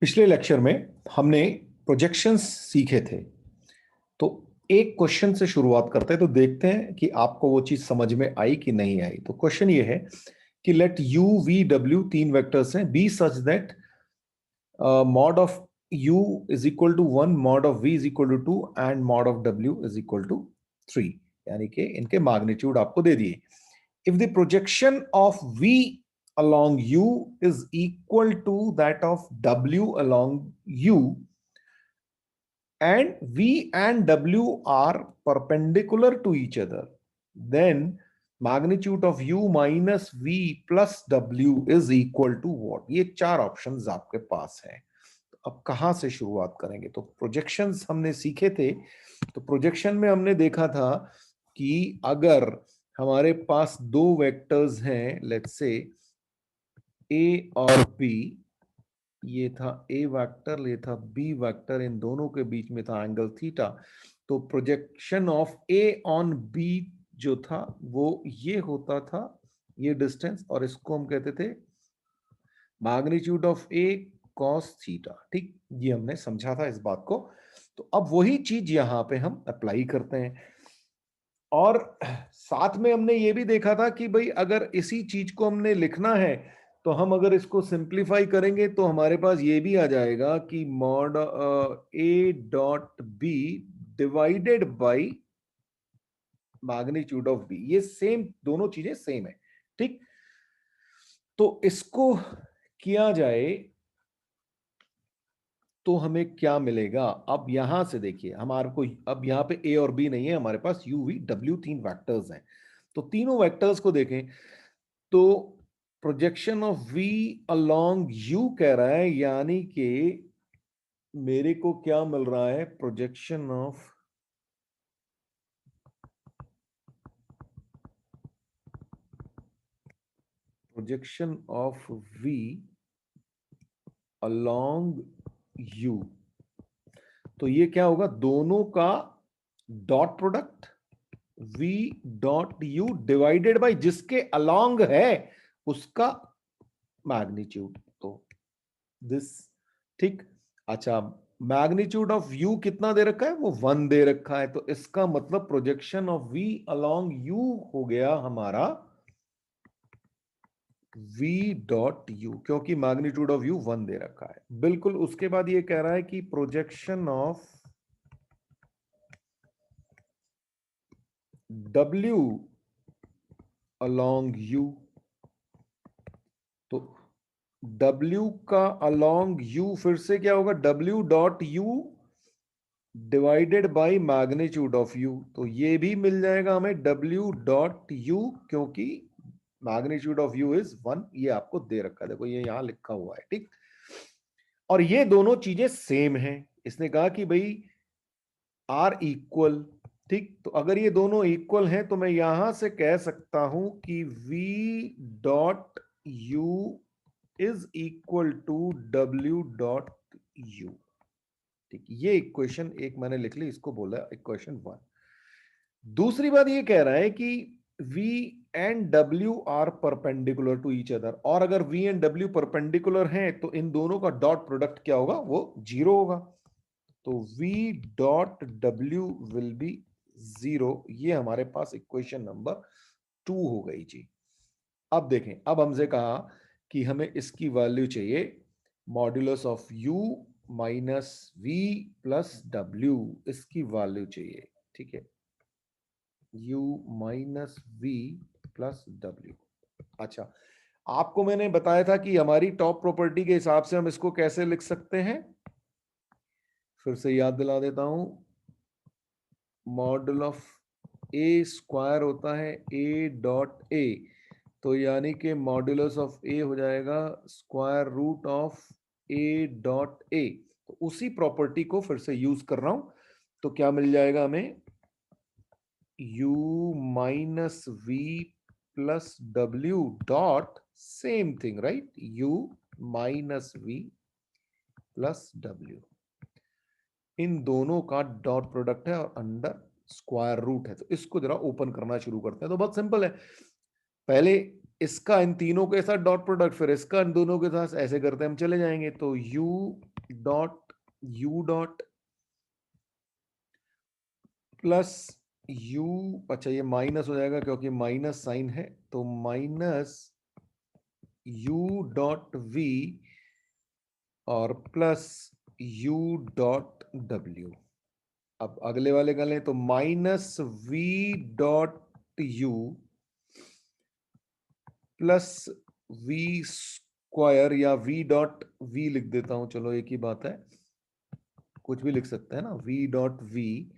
पिछले लेक्चर में हमने प्रोजेक्शंस सीखे थे। तो एक क्वेश्चन से शुरुआत करते हैं, तो देखते हैं कि आपको वो चीज समझ में आई कि नहीं आई। तो क्वेश्चन ये है कि लेट यू वी डब्ल्यू तीन वेक्टर्स हैं, be such that mod of u is equal to 1, mod of v is equal to 2 and mod of w is equal to 3। यानी कि इनके मैग्नीट्यूड आपको दे दिए। If the projection of V along U is equal to that of W along U, and V and W are perpendicular to each other, then magnitude of U minus V plus W is equal to what? ये चार options आपके पास हैं। अब कहां से शुरुआत करेंगे? तो प्रोजेक्शंस हमने सीखे थे। तो प्रोजेक्शन में हमने देखा था कि अगर हमारे पास दो वेक्टर्स हैं, लेट्स से ए और बी, ये था ए वेक्टर, ये था बी वेक्टर, इन दोनों के बीच में था एंगल थीटा। तो projection of a on b जो था वो ये होता था, ये डिस्टेंस, और इसको हम कहते थे magnitude of A cos theta. ठीक, ये हमने समझा था इस बात को। तो अब वही चीज यहां पे हम अप्लाई करते हैं। और साथ में हमने ये भी देखा था कि भाई अगर इसी चीज को हमने लिखना है तो हम अगर इसको सिंप्लीफाई करेंगे तो हमारे पास ये भी आ जाएगा कि mod a dot b divided by magnitude of b. ये सेम, दोनों चीजें सेम है। ठीक, तो इसको किया जाए तो हमें क्या मिलेगा? अब यहां से देखिए, हमारे को अब यहां पे ए और बी नहीं है, हमारे पास यू वी डब्ल्यू तीन वेक्टर्स हैं। तो तीनों वेक्टर्स को देखें तो projection of v along u कह रहा है, यानी कि मेरे को क्या मिल रहा है? Projection of v along u। तो ये क्या होगा? दोनों का dot product v dot u divided by जिसके अलोंग है उसका मैग्नीट्यूड। तो दिस, ठीक। अच्छा, मैग्नीट्यूड ऑफ u कितना दे रखा है? वो 1 दे रखा है। तो इसका मतलब projection of v along u हो गया हमारा v डॉट u, क्योंकि मैग्नीट्यूड ऑफ u 1 दे रखा है। बिल्कुल उसके बाद ये कह रहा है कि projection of w along u, तो W का अलोंग U फिर से क्या होगा? W dot U divided by magnitude of U। तो ये भी मिल जाएगा हमें W डॉट U, क्योंकि मैग्नीट्यूड ऑफ U इज 1। ये आपको दे रखा है, देखो ये यहां लिखा हुआ है। ठीक, और ये दोनों चीजें सेम हैं। इसने कहा कि भाई आर इक्वल। ठीक, तो अगर ये दोनों इक्वल हैं तो मैं यहां से कह सकता हूं कि V dot U is equal to W dot U। ठीक, ये इक्वेशन एक मैंने लिख ली, इसको बोला इक्वेशन 1। दूसरी बात ये कह रहा है कि V and W are perpendicular to each other, और अगर V एंड W परपेंडिकुलर हैं तो इन दोनों का डॉट प्रोडक्ट क्या होगा? वो 0 होगा। तो V dot W will be 0। ये हमारे पास इक्वेशन नंबर 2 हो गई जी। अब देखें, अब हमसे कहा कि हमें इसकी वैल्यू चाहिए modulus of u minus v plus w, इसकी वैल्यू चाहिए। ठीक है, u minus v plus w। अच्छा, आपको मैंने बताया था कि हमारी टॉप प्रॉपर्टी के हिसाब से हम इसको कैसे लिख सकते हैं? फिर से याद दिला देता हूं, मॉडल ऑफ ए स्क्वायर होता है a डॉट a। तो यानी कि मॉड्यूलस ऑफ ए हो जाएगा square root of a dot a. तो उसी प्रॉपर्टी को फिर से यूज कर रहा हूं, तो क्या मिल जाएगा हमें? u minus v plus w dot same thing, right? u minus v plus w, इन दोनों का डॉट प्रोडक्ट है और अंडर स्क्वायर रूट है। तो इसको जरा ओपन करना शुरू करते हैं। तो बहुत सिंपल है। पहले इसका इन तीनों के साथ डॉट प्रोडक्ट, फिर इसका इन दोनों के साथ, ऐसे करते हम चले जाएंगे। तो यू डॉट प्लस यू, अच्छा ये माइनस हो जाएगा क्योंकि माइनस साइन है, तो माइनस यू डॉट वी और प्लस यू डॉट डब्ल्यू। अब अगले वाले कर लें, तो minus v dot u plus v square, या वी डॉट वी लिख देता हूं, चलो एक ही बात है, कुछ भी लिख सकते हैं ना, वी डॉट वी,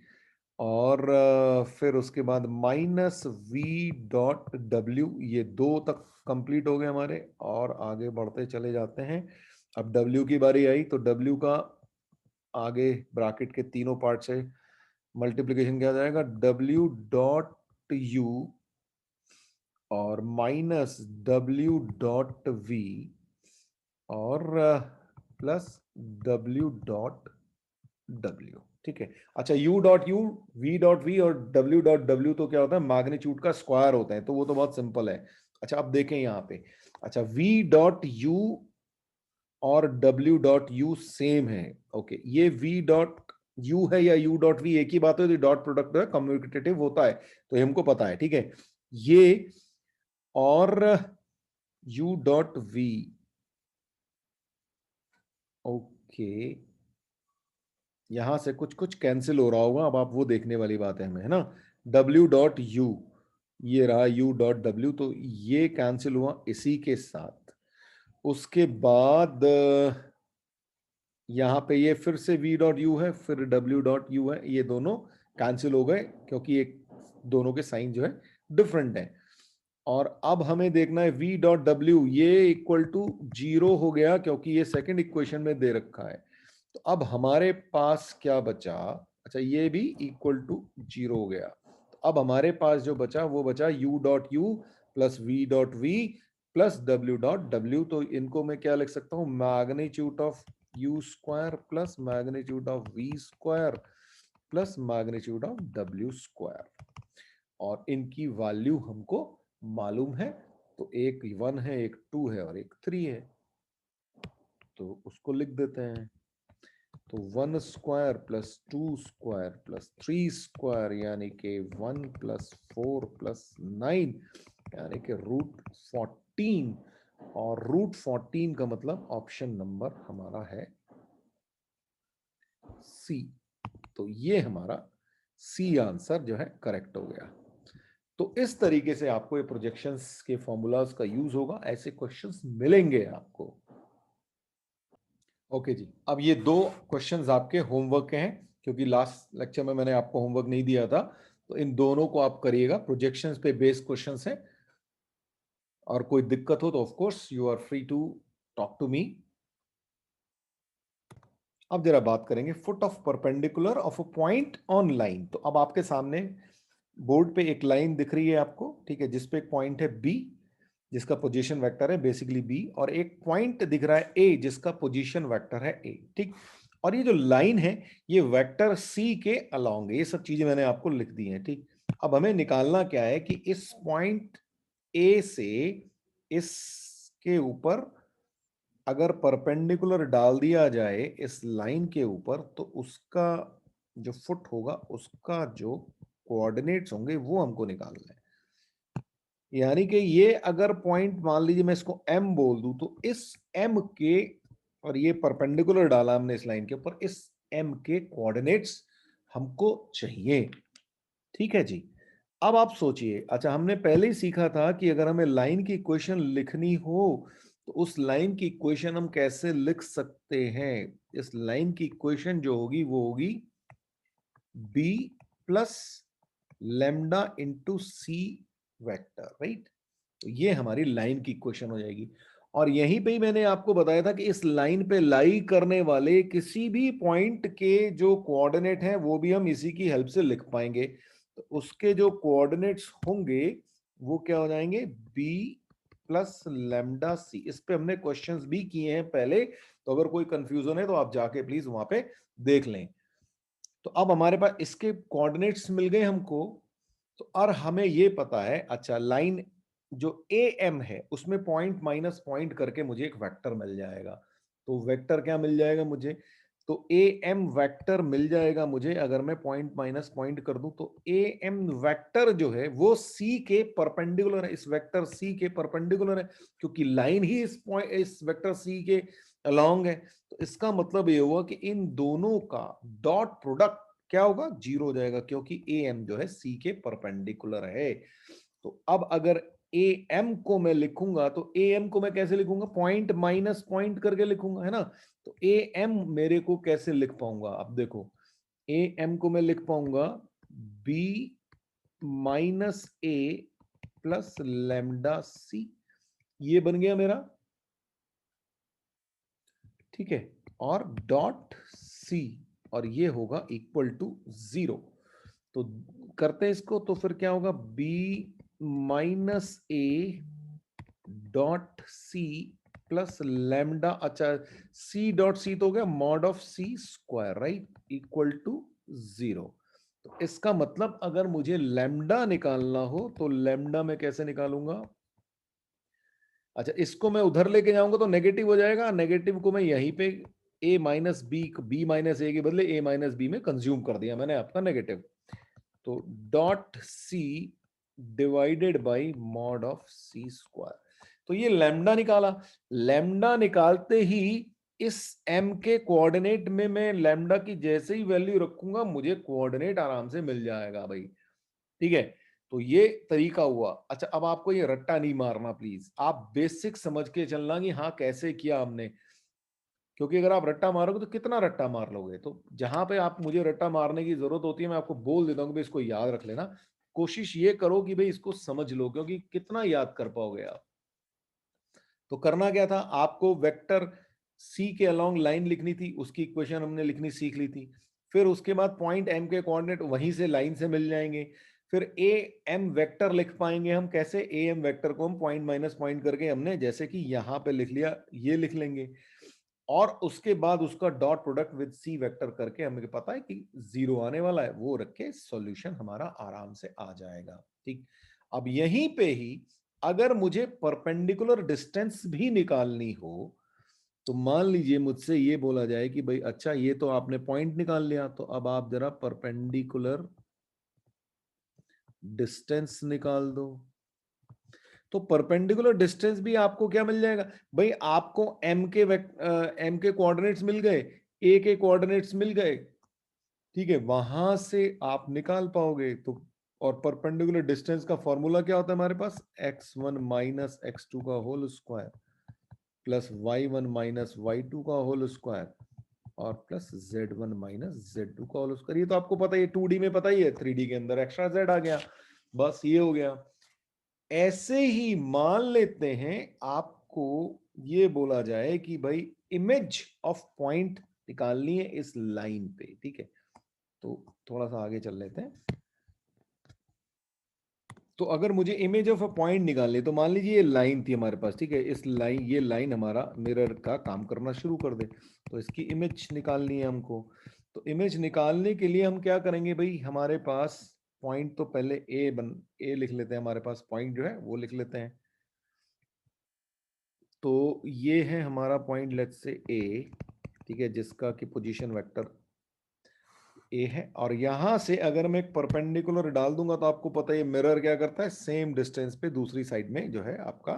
और फिर उसके बाद माइनस वी डॉट डब्ल्यू। ये दो तक कंप्लीट हो गए हमारे, और आगे बढ़ते चले जाते हैं। अब डब्ल्यू की बारी आई, तो डब्ल्यू का आगे ब्रैकेट के तीनों पार्ट से मल्टीप्लीकेशन किया जाएगा, डब्ल्यू डॉट यू और माइनस डब्ल्यू डॉट वी और प्लस डब्ल्यू डॉट डब्ल्यू। ठीक है, अच्छा U dot U, we dot v और डब्ल्यू डॉट डब्ल्यू तो क्या होता है, मैग्नीट्यूड का स्क्वायर होता है, तो वो तो बहुत सिंपल है। अच्छा अब देखें यहाँ पे, अच्छा वी डॉट यू और डब्ल्यू डॉट यू सेम है। ओके, ये वी डॉट यू है या यू डॉट वी एक ही बात है, तो डॉट प्रोडक्ट है कम्यूटेटिव होता है, तो ये हमको पता है। ठीक है, ये और यू डॉट वी, ओके, यहां से कुछ कुछ कैंसिल हो रहा होगा, अब आप वो देखने वाली बात है हमें, है ना। डब्ल्यू डॉट यू, ये रहा यू डॉट डब्ल्यू, तो ये कैंसिल हुआ इसी के साथ। उसके बाद यहाँ पे ये फिर से v डॉट यू है, फिर w डॉट यू है, ये दोनों कैंसिल हो गए क्योंकि एक दोनों के साइन जो है डिफरेंट है। और अब हमें देखना है v डॉट w, ये इक्वल टू 0 हो गया क्योंकि ये सेकंड इक्वेशन में दे रखा है। तो अब हमारे पास क्या बचा, अच्छा ये भी इक्वल टू 0 हो गया, तो अब हमारे पास जो बचा वो बचा u dot u plus v dot v plus w dot w। तो इनको मैं क्या लिख सकता हूं, magnitude of u square plus magnitude of v square plus magnitude of w square, और इनकी वैल्यू हमको मालूम है। तो एक 1 है, एक 2 है और एक 3 है, तो उसको लिख देते हैं। तो 1 square plus 2 square plus 3 square यानी कि 1 प्लस 4 प्लस 9 यानी कि रूट 14, और रूट 14 का मतलब ऑप्शन नंबर हमारा है सी। तो ये हमारा सी आंसर जो है करेक्ट हो गया। तो इस तरीके से आपको ये प्रोजेक्शंस के फॉर्मूलाज का यूज होगा, ऐसे क्वेश्चंस मिलेंगे आपको। ओके जी, अब ये दो क्वेश्चंस आपके होमवर्क के हैं, क्योंकि लास्ट लेक्चर में मैंने आपको होमवर्क नहीं दिया था, तो इन दोनों को आप करिएगा, प्रोजेक्शंस पे बेस्ड क्वेश्चंस हैं। और कोई दिक्कत हो तो of course you are free to talk to me. अब जरा बात करेंगे foot of perpendicular of a point on line. तो अब आपके सामने बोर्ड पे एक लाइन दिख रही है आपको, ठीक है, जिसपे एक पॉइंट है बी जिसका पोजीशन वेक्टर है बेसिकली बी, और एक पॉइंट दिख रहा है ए जिसका पोजीशन वेक्टर है ए। ठीक, और ये जो लाइन है ये वेक्टर सी के अलोंग है, ये सब चीजें मैंने आपको लिख दी हैं। ठीक, अब हमें निकालना क्या है कि इस पॉइंट ए से इसके ऊपर अगर परपेंडिकुलर डाल दिया जाए इस लाइन के ऊपर, तो उसका जो फुट होगा उसका जो कोऑर्डिनेट्स होंगे वो हमको निकालना है। यानी कि ये अगर पॉइंट मान लीजिए मैं इसको m बोल दूं, तो इस m के, और ये परपेंडिकुलर डाला हमने इस लाइन के ऊपर, इस m के कोऑर्डिनेट्स हमको चाहिए। ठीक है जी, अब आप सोचिए, अच्छा हमने पहले ही सीखा था कि अगर हमें लाइन की इक्वेशन लिखनी हो तो उस लाइन की इक्वेशन हम कैसे लिख सकते हैं। इस लाइन की इक्वेशन जो होगी वो होगी b plus lambda into C vector, right. तो ये हमारी लाइन की इक्वेशन हो जाएगी, और यहीं पे ही मैंने आपको बताया था कि इस लाइन पे लाई करने वाले किसी भी पॉइंट के जो कोऑर्डिनेट हैं वो भी हम इसी की हेल्प से लिख पाएंगे। तो उसके जो कोऑर्डिनेट्स होंगे वो क्या हो जाएंगे, बी प्लस लेमडा सी। इस पे हमने क्वेश्चंस भी किए हैं पहले, तो अगर कोई कंफ्यूजन है तो आप जाके प्लीज वहां पे देख लें। तो अब हमारे पास इसके कोऑर्डिनेट्स मिल गए हमको, तो और हमें ये पता है, अच्छा लाइन जो ए एम है उसमें पॉइंट माइनस पॉइंट करके मुझे एक वेक्टर मिल जाएगा। तो वेक्टर क्या मिल जाएगा मुझे? तो ए एम वेक्टर मिल जाएगा मुझे अगर मैं पॉइंट माइनस पॉइंट कर दूं। तो ए एम वेक्टर जो है वो सी के परपेंडिकुलर है, इस वेक्टर सी के परपेंडिकुलर है, क्योंकि लाइन ही इस पॉइंट इस वेक्टर सी के अलोंग है। तो इसका मतलब ये हुआ कि इन दोनों का डॉट प्रोडक्ट क्या होगा? जीरो हो जाएगा, क्योंकि ए एम जो है सी के परपेंडिकुलर है। तो अब अगर ए एम को मैं लिखूंगा तो ए एम को मैं कैसे लिखूंगा? पॉइंट माइनस पॉइंट करके लिखूंगा, है ना। तो ए एम मेरे को कैसे लिख पाऊंगा? अब देखो, ए एम को मैं लिख पाऊंगा बी माइनस ए प्लस लैम्डा सी, ये बन गया मेरा, ठीक है। और डॉट सी, और ये होगा इक्वल टू जीरो। तो करते हैं इसको, तो फिर क्या होगा? B minus a dot c plus lambda, अच्छा सी डॉट सी तो हो गया mod of c square, right, equal to zero. तो इसका मतलब अगर मुझे लैम्डा निकालना हो तो लैम्डा मैं कैसे निकालूंगा? अच्छा, इसको मैं उधर लेके जाऊंगा तो नेगेटिव हो जाएगा, नेगेटिव को मैं यहीं पे a minus b minus a के बदले ए माइनस बी में कंज्यूम कर दिया मैंने आपका नेगेटिव। तो dot c divided by mod of c square. तो ये लैम्डा निकाला। लैम्डा निकालते ही इस m के कोऑर्डिनेट में मैं लैम्डा की जैसे ही वैल्यू रखूंगा मुझे कोऑर्डिनेट आराम से मिल जाएगा भाई, ठीक है। तो ये तरीका हुआ। अच्छा, अब आपको ये रट्टा नहीं मारना, प्लीज आप बेसिक समझ के चलना कि हाँ कैसे किया हमने, क्योंकि अगर आप रट्टा मारोगे तो कितना रट्टा मार लोगे। तो जहां पे आप मुझे रट्टा मारने की जरूरत होती है मैं आपको बोल देता हूँ कि भाई इसको याद रख लेना। कोशिश ये करो कि भाई इसको समझ लो, क्योंकि कितना याद कर पाओगे आप। तो करना क्या था, आपको वेक्टर सी के अलोंग लाइन लिखनी थी, उसकी इक्वेशन हमने लिखनी सीख ली थी। फिर उसके बाद पॉइंट एम के कोऑर्डिनेट वहीं से लाइन से मिल जाएंगे। फिर ए एम वेक्टर लिख पाएंगे हम कैसे? ए एम वेक्टर को हम पॉइंट माइनस पॉइंट करके हमने जैसे कि यहां पे लिख लिया, ये लिख लेंगे। और उसके बाद उसका dot product with c vector करके हमें पता है कि जीरो आने वाला है, वो रख के सॉल्यूशन हमारा आराम से आ जाएगा, ठीक। अब यहीं पे ही अगर मुझे परपेंडिकुलर डिस्टेंस भी निकालनी हो, तो मान लीजिए मुझसे ये बोला जाए कि भाई अच्छा ये तो आपने पॉइंट निकाल लिया, तो अब आप जरा परपेंडिकुलर डिस्टेंस निकाल दो। तो परपेंडिकुलर डिस्टेंस भी आपको क्या मिल जाएगा भाई? आपको एम के कोऑर्डिनेट्स मिल गए, ए के कोऑर्डिनेट्स मिल गए, ठीक है, वहां से आप निकाल पाओगे। तो और परपेंडिकुलर डिस्टेंस का फॉर्मूला क्या होता है हमारे पास? x1 माइनस x2 का whole square plus y1 minus y2 का होल स्क्वायर और प्लस z1 माइनस z2 का होल स्क्वायर। ये तो आपको पता ही है, 2D में पता ही है, 3D के अंदर एक्स्ट्रा z आ गया, बस ये हो गया। ऐसे ही मान लेते हैं आपको ये बोला जाए कि भाई इमेज ऑफ पॉइंट निकालनी है इस लाइन पे, ठीक है। तो थोड़ा सा आगे चल लेते हैं। तो अगर मुझे इमेज ऑफ अ पॉइंट निकालनी, तो मान लीजिए ये लाइन थी हमारे पास, ठीक है, इस लाइन, ये लाइन हमारा मिरर का काम करना शुरू कर दे, तो इसकी इमेज निकालनी है हमको। तो इमेज निकालने के लिए हम क्या करेंगे भाई? हमारे पास पॉइंट तो पहले ए लिख लेते हैं, हमारे पास पॉइंट जो है वो लिख लेते हैं। तो ये है हमारा पॉइंट, लेट्स से ए, ठीक है, जिसका कि पोजीशन वेक्टर ए है। और यहां से अगर मैं एक परपेंडिकुलर डाल दूंगा तो आपको पता है मिरर क्या करता है, सेम डिस्टेंस पे दूसरी साइड में जो है आपका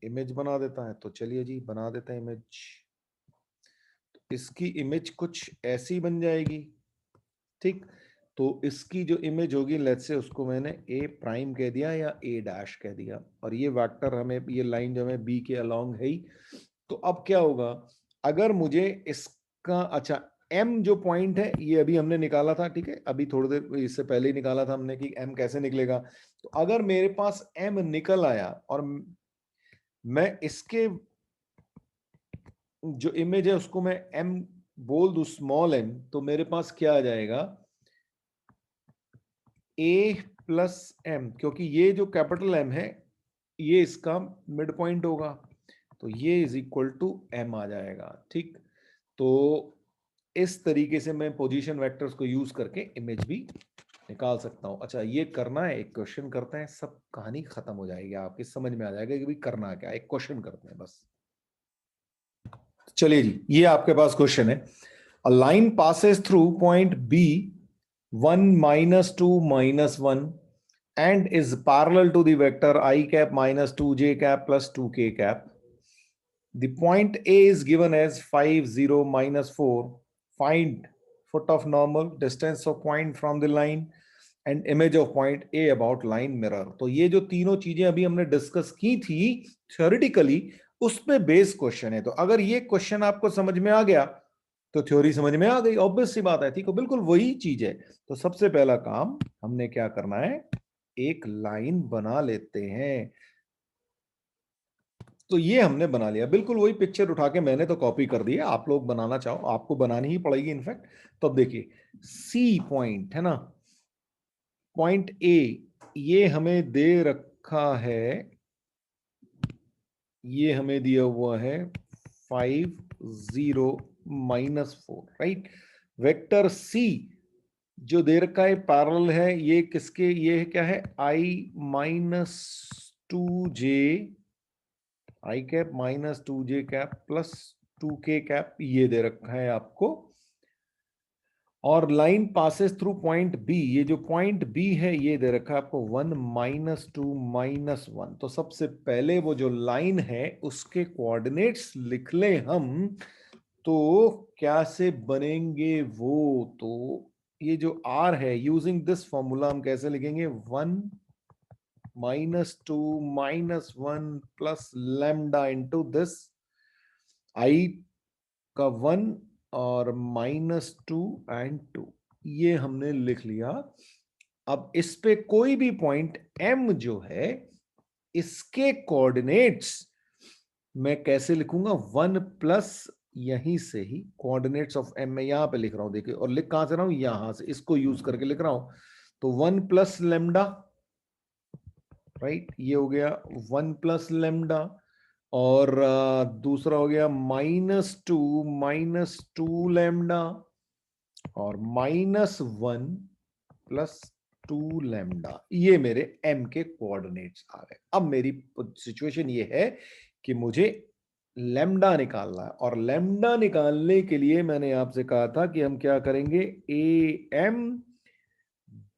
इमेज बना देता है। तो चलिए जी बना देते हैं इमेज। तो इसकी इमेज कुछ ऐसी बन जाएगी, ठीक। तो इसकी जो इमेज होगी, लेट्स से उसको मैंने ए प्राइम कह दिया या ए डैश कह दिया, और ये वेक्टर हमें, ये लाइन जो हमें बी के अलोंग है ही। तो अब क्या होगा अगर मुझे इसका, अच्छा एम जो पॉइंट है ये अभी हमने निकाला था, ठीक है, अभी थोड़ी देर इससे पहले ही निकाला था हमने कि एम कैसे निकलेगा। तो अगर मेरे पास एम निकल आया और मैं इसके जो इमेज है उसको मैं एम बोल दूं, स्मॉल एम, तो मेरे पास क्या आ जाएगा? ए प्लस एम, क्योंकि ये जो कैपिटल एम है ये इसका मिड पॉइंट होगा, तो ये इज इक्वल टू एम आ जाएगा, ठीक। तो इस तरीके से मैं पोजीशन वेक्टर्स को यूज करके इमेज भी निकाल सकता हूं। अच्छा ये करना है, एक क्वेश्चन करते हैं, सब कहानी खत्म हो जाएगी, आपकी समझ में आ जाएगा कि भाई करना क्या है। एक क्वेश्चन करते हैं बस। चलिए जी, ये आपके पास क्वेश्चन है। A line passes through point b 1 -2 -1 and is parallel to the vector I cap minus 2j cap plus 2k cap. The point A is given as 5 0 -4. Find foot of normal, distance of point from the line and image of point A about line mirror. तो ये जो तीनों चीजें अभी हमने discuss की थी theoretically, उस पे बेस क्वेश्चन है। तो अगर ये क्वेश्चन आपको समझ में आ गया तो थ्योरी समझ में आ गई, ऑब्वियस सी बात है। ठीक है, बिल्कुल वही चीज है। तो सबसे पहला काम हमने क्या करना है, एक लाइन बना लेते हैं। तो ये हमने बना लिया, बिल्कुल वही पिक्चर उठा के मैंने तो कॉपी कर दी है। आप लोग बनाना चाहो आपको बनानी ही पड़ेगी इनफैक्ट। तो अब देखिए, सी पॉइंट है ना, पॉइंट ए ये हमें दे रखा है, ये हमें दिया हुआ है 5 0 -4, राइट। वेक्टर सी जो दे रखा है पैरेलल है, ये किसके, ये क्या है, I-2j, I cap -2j cap plus 2k cap, ये दे रखा है आपको। और line passes through point B, ये जो पॉइंट बी है ये दे रखा है आपको 1 -2 -1। तो सबसे पहले वो जो लाइन है उसके कोऑर्डिनेट्स लिख लें हम। तो क्या से बनेंगे वो, तो ये जो आर है, यूजिंग दिस फॉर्मूला हम कैसे लिखेंगे, 1 -2 -1 plus lambda into this I का 1 और -2 एंड 2, ये हमने लिख लिया। अब इस पे कोई भी पॉइंट m जो है, इसके कोऑर्डिनेट्स मैं कैसे लिखूंगा, 1 प्लस, यहीं से ही कोऑर्डिनेट्स ऑफ m मैं यहां पे लिख रहा हूं, देखिए, और लिख कहां से रहा हूं, यहां से, इसको यूज करके लिख रहा हूं। तो 1 प्लस लेमडा, राइट, ये हो गया 1 प्लस लेमडा। और दूसरा हो गया -2 लैम्डा और -1 प्लस 2 लैम्डा, ये मेरे m के कोऑर्डिनेट्स आ गए। अब मेरी सिचुएशन ये है कि मुझे लैम्डा निकालना है, और लैम्डा निकालने के लिए मैंने आपसे कहा था कि हम क्या करेंगे, am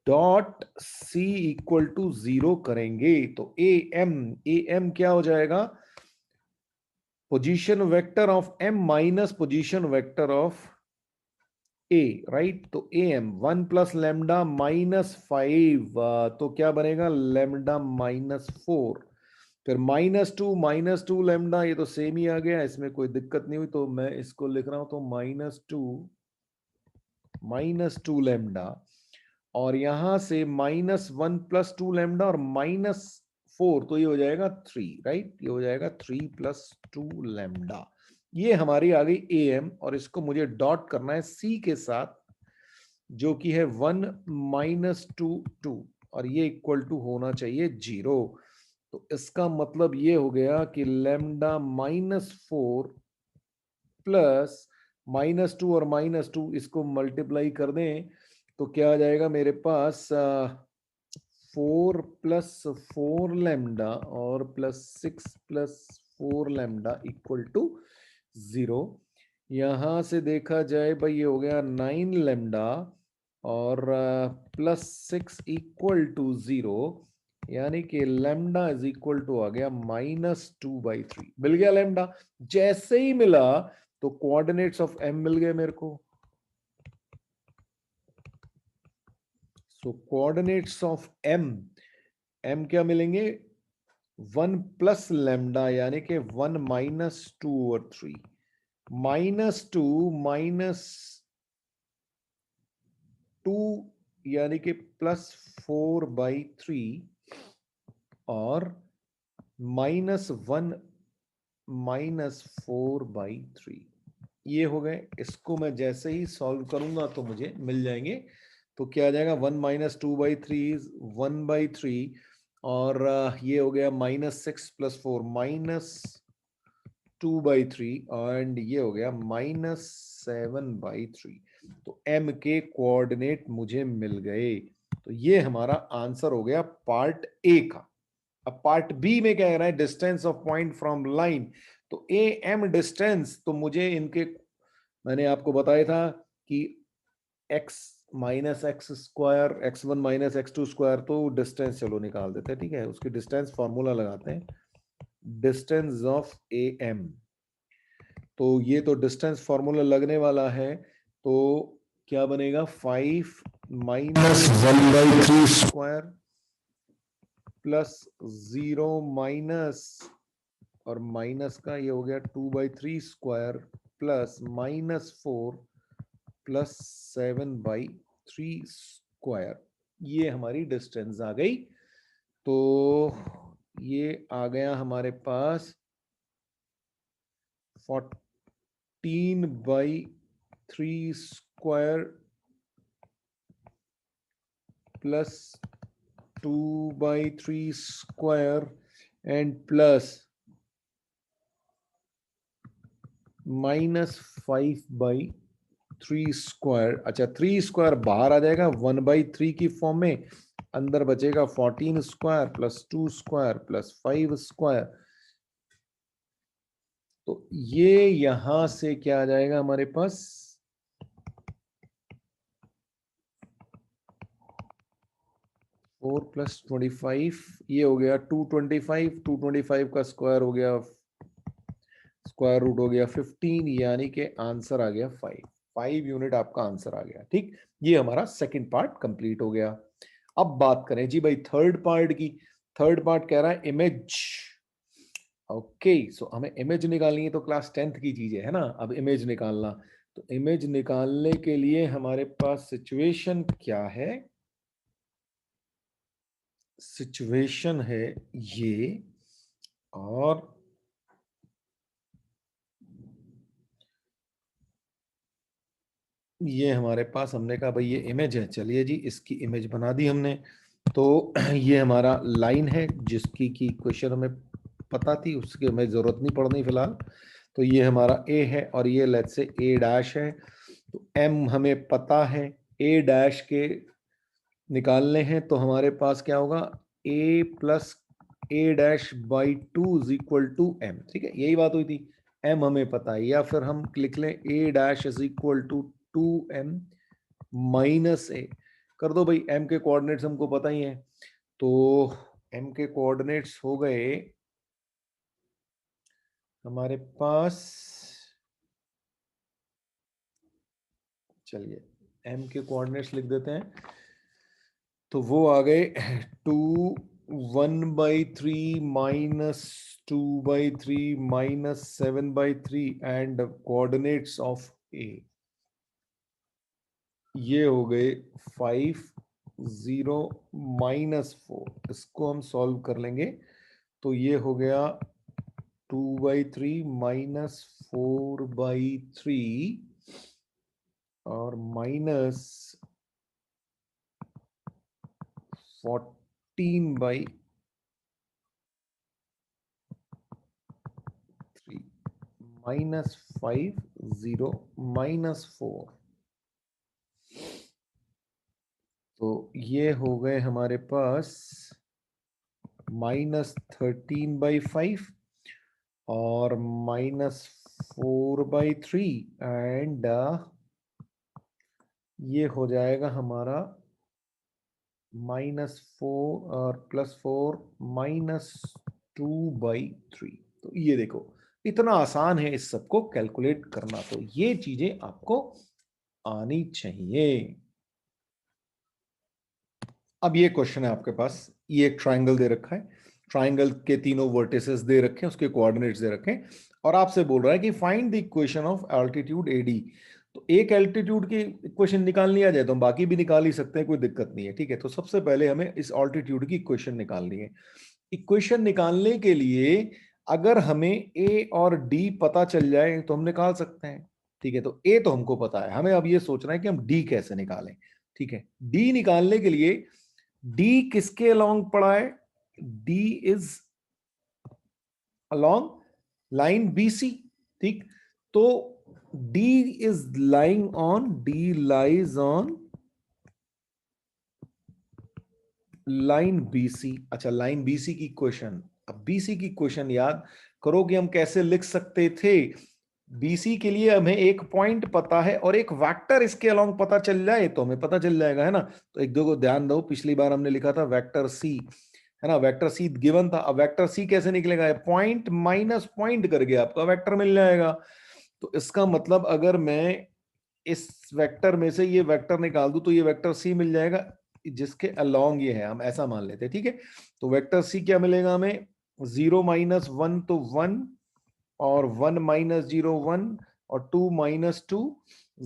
dot c equal to 0 करेंगे। तो am क्या हो जाएगा, position vector of m minus position vector of a, right. तो am 1 प्लस लेमडा -5, तो क्या बनेगा, लेमडा -4। फिर -2 लेमडा, ये तो सेम ही आ गया, इसमें कोई दिक्कत नहीं हुई। तो मैं इसको लिख रहा हूं, तो -2 लेमडा, और यहां से -1 प्लस 2 लेमडा और -4, तो ये हो जाएगा 3, राइट। ये हो जाएगा 3 प्लस 2 लेमडा। ये हमारी आ गई am, और इसको मुझे डॉट करना है c के साथ, जो कि है 1 -2 2, और ये इक्वल टू होना चाहिए 0। तो इसका मतलब ये हो गया कि लेमडा -4 प्लस -2 और -2 इसको मल्टीप्लाई कर दें, तो क्या आ जाएगा मेरे पास, 4 प्लस 4 लेमडा और plus 6 plus 4 lambda equal to 0। यहां से देखा जाए भाई, ये हो गया 9 लेमडा और प्लस 6 इक्वल टू 0, यानी कि लेमडा इज इक्वल टू आ गया -2/3। मिल गया लेमडा। जैसे ही मिला तो कोऑर्डिनेट्स ऑफ m मिल गए मेरे को। सो कोऑर्डिनेट्स ऑफ m क्या मिलेंगे, 1 प्लस लेमडा, यानी कि 1 -2/3, -2 -2 यानी कि +4/3, और -1 -4/3, ये हो गए। इसको मैं जैसे ही सॉल्व करूंगा तो मुझे मिल जाएंगे। तो क्या आ जाएगा, 1 -2/3 1/3, और ये हो गया -6 + 4 -2/3, एंड ये हो गया -7/3। तो m के कोऑर्डिनेट मुझे मिल गए। तो ये हमारा आंसर हो गया पार्ट ए का। अब पार्ट बी में क्या कह रहा है, distance of point from line. तो ए एम डिस्टेंस, तो मुझे इनके, मैंने आपको बताया था कि x minus x square x one minus x two square, तो डिस्टेंस चलो निकाल देते हैं, ठीक है। उसकी डिस्टेंस फॉर्मूला लगाते हैं, डिस्टेंस ऑफ ए एम। तो ये तो डिस्टेंस फॉर्मूला लगने वाला है, तो क्या बनेगा, 5 माइनस 1/3 स्क्वायर प्लस 0 माइनस, और माइनस का ये हो गया 2/3 स्क्वायर प्लस -4 प्लस 7/3 स्क्वायर। ये हमारी डिस्टेंस आ गई। तो ये आ गया हमारे पास 14/3 square plus 2/3 square and plus -5/3 square. अच्छा, 3 स्क्वायर बाहर आ जाएगा 1/3 की फॉर्म में, अंदर बचेगा 14 square plus 2 square plus 5 square. तो ये यहां से क्या आ जाएगा हमारे पास, 4 + 25, ये हो गया 225, 225 का स्क्वायर हो गया, स्क्वायर रूट हो गया 15, यानी कि आंसर आ गया 5 यूनिट आपका आंसर आ गया। ठीक, ये हमारा सेकंड पार्ट कंप्लीट हो गया। अब बात करें जी भाई थर्ड पार्ट की। थर्ड पार्ट कह रहा है इमेज। ओके, सो हमें इमेज निकालनी है, तो क्लास 10th की चीज है ना। अब इमेज निकालना, तो इमेज निकालने के लिए हमारे पास सिचुएशन क्या है, सिचुएशन है ये, और ये हमारे पास, हमने कहा भाई ये इमेज है, चलिए जी इसकी इमेज बना दी हमने। तो ये हमारा लाइन है जिसकी की इक्वेशन हमें पता थी, उसकी हमें जरूरत नहीं पड़नी फिलहाल। तो ये हमारा ए है और ये लेट्स से ए डैश है। तो एम हमें पता है, ए डैश के निकालने हैं, तो हमारे पास क्या होगा, A plus A dash by 2 is equal to M. ठीक है, यही बात हुई थी, एम हमें पता है, या फिर हम लिख लें A dash is equal to 2m minus A. कर दो भाई, एम के कोऑर्डिनेट्स हमको पता ही है, तो एम के कोऑर्डिनेट्स हो गए हमारे पास, चलिए एम के कोऑर्डिनेट्स लिख देते हैं, तो वो आ गए 2 1/3 minus 2/3 minus 7/3 and coordinates of A, ये हो गए 5 0 -4। इसको हम सॉल्व कर लेंगे, तो ये हो गया 2/3 माइनस 4/3 और माइनस 14/3 माइनस 5 0 -4। तो ये हो गए हमारे पास -13/5 और -4/3 एंड ये हो जाएगा हमारा -4 और +4 -2/3। तो ये देखो इतना आसान है इस सबको कैलकुलेट करना, तो ये चीजें आपको आनी चाहिए। अब ये क्वेश्चन है आपके पास, ये एक ट्राइंगल दे रखा है, ट्राइंगल के तीनों वर्टिसेस दे रखे हैं, उसके कोऑर्डिनेट्स दे रखे हैं, और आपसे बोल रहा है कि find the equation of altitude AD. तो एक एल्टीट्यूड की इक्वेशन निकालनी आ जाए तो हम बाकी भी निकाल ही सकते हैं, कोई दिक्कत नहीं है। ठीक है, तो सबसे पहले हमें इस ऑल्टीट्यूड की इक्वेशन निकालनी है। इक्वेशन निकालने के लिए अगर हमें ए और डी पता चल जाए तो हम निकाल सकते हैं। ठीक है, तो ए तो हमको पता है, हमें अब ये सोचना है कि हम डी कैसे निकालें। ठीक है, डी निकालने के लिए, डी किसके अलोंग पड़ा है, D is along line BC. ठीक, तो D is lying on, D lies on line BC, अच्छा लाइन बीसी की इक्वेशन, अब बीसी की इक्वेशन याद करो कि हम कैसे लिख सकते थे। बीसी के लिए हमें एक पॉइंट पता है और एक वेक्टर इसके अलोंग पता चल जाए तो हमें पता चल जाएगा, है ना। तो एक दो को ध्यान दो, पिछली बार हमने लिखा था वेक्टर सी, है ना, वेक्टर सी गिवन था। अब वेक्टर सी कैसे निकलेगा, पॉइंट माइनस पॉइंट करके आपका वेक्टर मिल जाएगा। तो इसका मतलब अगर मैं इस वेक्टर में से ये वेक्टर निकाल दूं तो ये वेक्टर सी मिल जाएगा जिसके अलोंग ये है, हम ऐसा मान लेते हैं, ठीक है। तो वेक्टर सी क्या मिलेगा हमें, 0 - 1 तो 1, और 1 - 0 1, और 2 - 2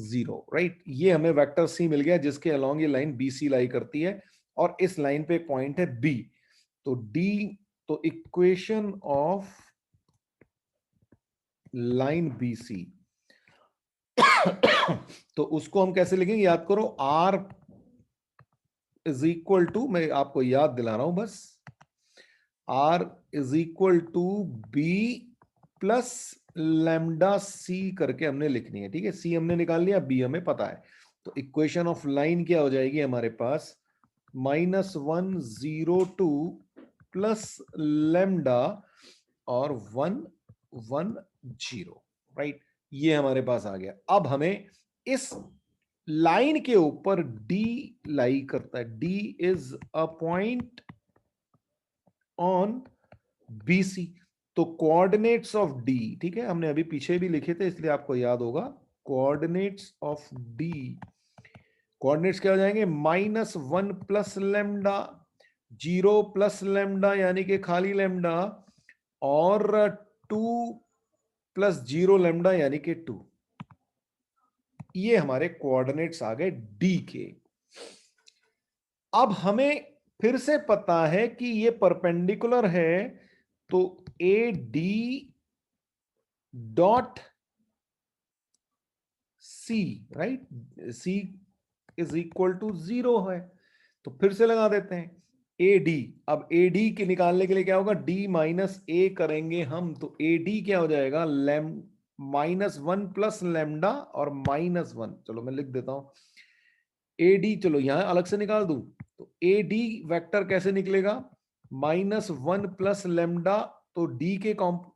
0, राइट। ये हमें वेक्टर सी मिल गया जिसके अलोंग ये लाइन बी सी लाई करती है और इस लाइन पे एक पॉइंट है बी। तो डी, तो equation of line B C तो उसको हम कैसे लिखेंगे, याद करो, आर इज इक्वल टू, मैं आपको याद दिला रहा हूं बस, R is equal to B plus lambda C करके हमने लिखनी है, ठीक है। सी हमने निकाल लिया, बी हमें पता है। तो इक्वेशन ऑफ लाइन क्या हो जाएगी हमारे पास, -1 0 2 प्लस लैम्डा और 1 1 0, राइट। ये हमारे पास आ गया। अब हमें इस लाइन के ऊपर डी लाई करता है, D is a point on BC. तो कोऑर्डिनेट्स ऑफ डी, ठीक है, हमने अभी पीछे भी लिखे थे इसलिए आपको याद होगा, कोऑर्डिनेट्स ऑफ डी, कोऑर्डिनेट्स क्या हो जाएंगे, -1 प्लस लैम्डा, 0 प्लस लैम्डा यानी कि खाली लैम्डा, और 2 प्लस 0 लैम्डा यानी कि 2। ये हमारे कोऑर्डिनेट्स आ गए डी के। अब हमें फिर से पता है कि ये परपेंडिकुलर है, तो A D dot c, right, c is equal to 0 है। तो फिर से लगा देते हैं ए डी। अब ए डी के निकालने के लिए क्या होगा, डी माइनस ए करेंगे हम, तो ए डी क्या हो जाएगा, -1 प्लस लैम्डा और -1। चलो मैं लिख देता हूं ए डी, चलो यहां अलग से निकाल दूं, तो ए डी वेक्टर कैसे निकलेगा, -1 प्लस लैम्डा, तो डी के कॉम्प,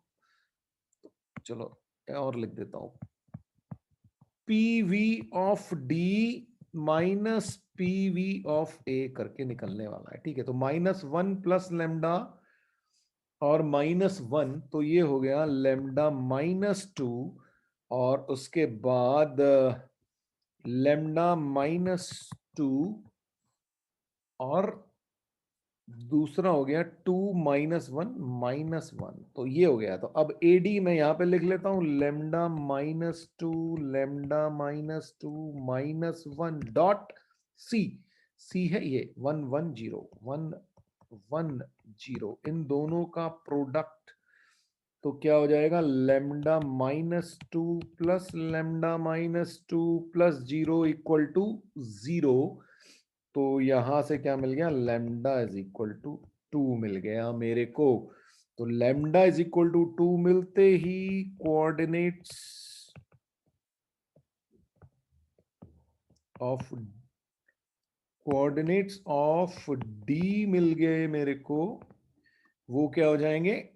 चलो और लिख देता हूं, PV of D minus PV of A करके निकलने वाला है, ठीक है। तो -1 प्लस लैम्डा और -1, तो ये हो गया लैम्डा -2, और उसके बाद लैम्डा -2, और दूसरा हो गया 2 - 1 - 1, तो ये हो गया। तो अब ए डी मैं यहां पे लिख लेता हूं, लैम्डा -2 लैम्डा -2 -1 डॉट सी, सी है ये 1 1 0 इन दोनों का प्रोडक्ट, तो क्या हो जाएगा, lambda -2 plus lambda -2 plus 0 equal to 0। तो यहां से क्या मिल गया, लैम्डा इज इक्वल टू 2 मिल गया मेरे को। तो लैम्डा इज इक्वल टू 2 मिलते ही कोऑर्डिनेट्स ऑफ डी मिल गए मेरे को। वो क्या हो जाएंगे,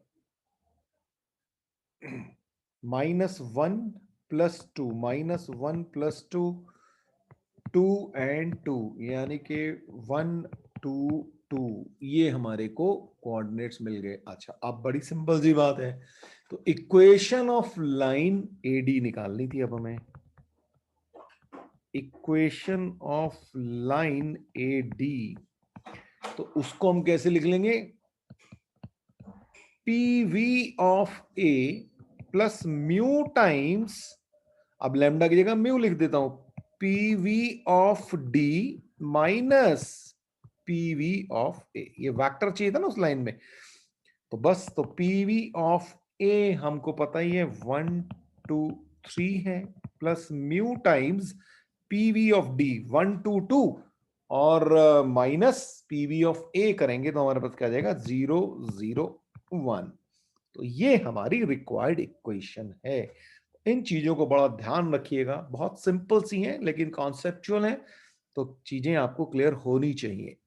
-1 + 2 -1 + 2 2 and 2 यानी कि 1 2 2, ये हमारे को कोऑर्डिनेट्स मिल गए। अच्छा, अब बड़ी सिंपल सी बात है, तो इक्वेशन ऑफ लाइन एडी निकालनी थी अब हमें। इक्वेशन ऑफ लाइन एडी, तो उसको हम कैसे लिख लेंगे, PV of A plus mu times, अब लैम्डा की जगह म्यू लिख देता हूं, PV of D minus PV of A. ये वेक्टर चाहिए था ना उस लाइन में, तो बस, तो पीवी ऑफ ए हमको पता ही है 1 2 3 है, plus mu times PV of D 1 2 2, और माइनस पीवी ऑफ ए करेंगे तो हमारे पास क्या आ जाएगा, 0 0 1। तो ये हमारी रिक्वायर्ड इक्वेशन है। इन चीजों को बड़ा ध्यान रखिएगा, बहुत सिंपल सी हैं लेकिन कॉन्सेप्चुअल हैं, तो चीजें आपको क्लियर होनी चाहिए।